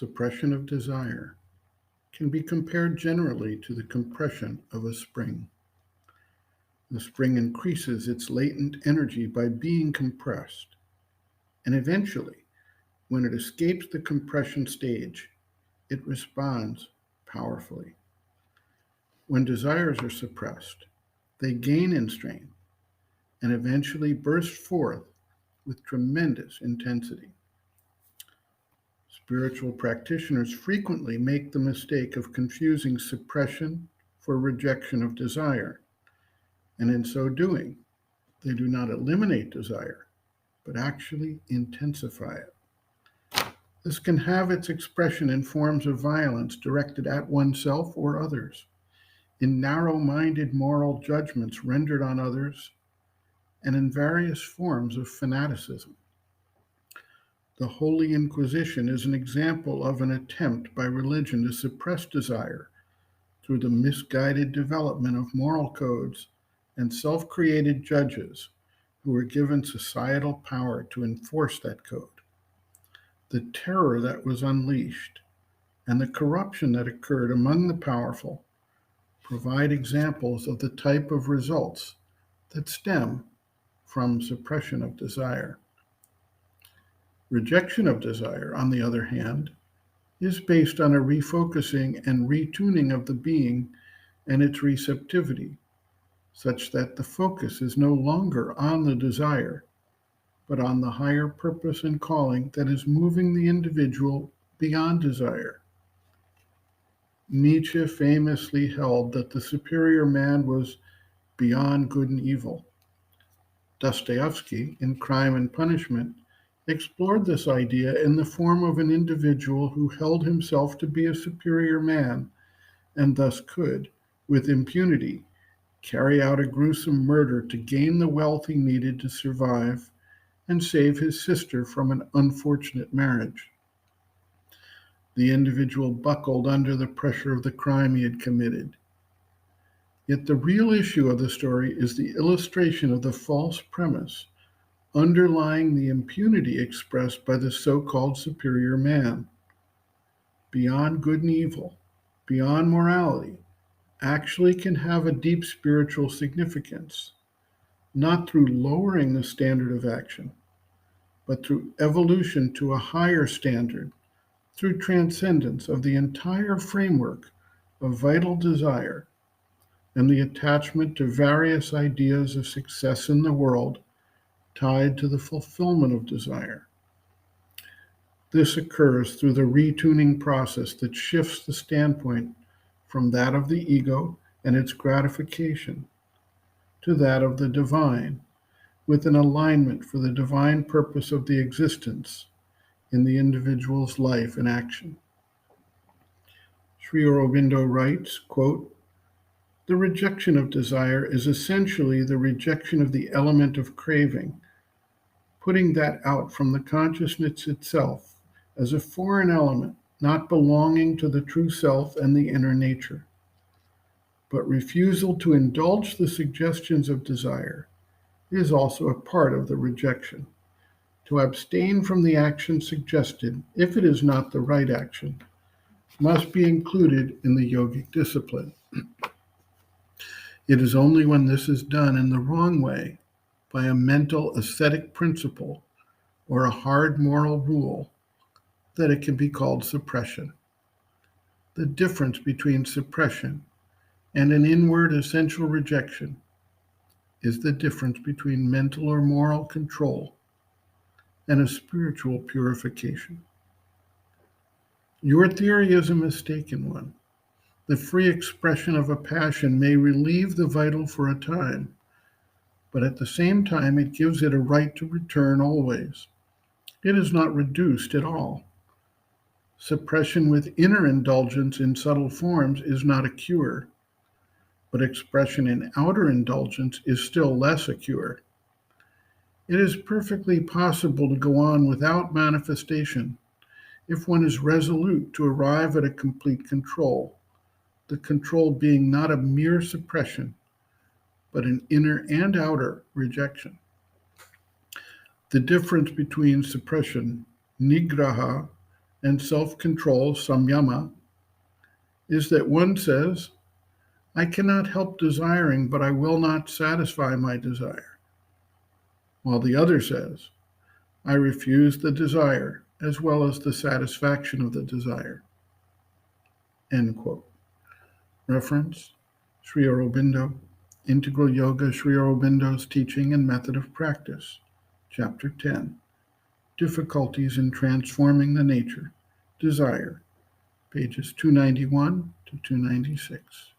suppression of desire, can be compared generally to the compression of a spring. The spring increases its latent energy by being compressed, and eventually, when it escapes the compression stage, it responds powerfully. When desires are suppressed, they gain in strength and eventually burst forth with tremendous intensity. Spiritual practitioners frequently make the mistake of confusing suppression for rejection of desire, and in so doing, they do not eliminate desire, but actually intensify it. This can have its expression in forms of violence directed at oneself or others, in narrow-minded moral judgments rendered on others, and in various forms of fanaticism. The Holy Inquisition is an example of an attempt by religion to suppress desire through the misguided development of moral codes and self-created judges who were given societal power to enforce that code. The terror that was unleashed and the corruption that occurred among the powerful provide examples of the type of results that stem from suppression of desire. Rejection of desire, on the other hand, is based on a refocusing and retuning of the being and its receptivity, such that the focus is no longer on the desire, but on the higher purpose and calling that is moving the individual beyond desire. Nietzsche famously held that the superior man was beyond good and evil. Dostoevsky, in Crime and Punishment, explored this idea in the form of an individual who held himself to be a superior man and thus could, with impunity, carry out a gruesome murder to gain the wealth he needed to survive and save his sister from an unfortunate marriage. The individual buckled under the pressure of the crime he had committed. Yet the real issue of the story is the illustration of the false premise underlying the impunity expressed by the so-called superior man. Beyond good and evil, beyond morality, actually can have a deep spiritual significance, not through lowering the standard of action, but through evolution to a higher standard, through transcendence of the entire framework of vital desire and the attachment to various ideas of success in the world tied to the fulfillment of desire. This occurs through the retuning process that shifts the standpoint from that of the ego and its gratification to that of the divine, with an alignment for the divine purpose of the existence in the individual's life and action. Sri Aurobindo writes, quote, "The rejection of desire is essentially the rejection of the element of craving, putting that out from the consciousness itself as a foreign element not belonging to the true self and the inner nature. But refusal to indulge the suggestions of desire is also a part of the rejection. To abstain from the action suggested, if it is not the right action, must be included in the yogic discipline. It is only when this is done in the wrong way, by a mental ascetic principle or a hard moral rule, that it can be called suppression. The difference between suppression and an inward essential rejection is the difference between mental or moral control and a spiritual purification. Your theory is a mistaken one. The free expression of a passion may relieve the vital for a time, but at the same time it gives it a right to return always. It is not reduced at all. Suppression with inner indulgence in subtle forms is not a cure, but expression in outer indulgence is still less a cure. It is perfectly possible to go on without manifestation if one is resolute to arrive at a complete control, the control being not a mere suppression, but an inner and outer rejection. The difference between suppression, nigraha, and self-control, samyama, is that one says, I cannot help desiring, but I will not satisfy my desire, while the other says, I refuse the desire as well as the satisfaction of the desire. End quote. Reference, Sri Aurobindo, Integral Yoga, Sri Aurobindo's Teaching and Method of Practice, Chapter 10, Difficulties in Transforming the Nature, Desire, pages 291 to 296.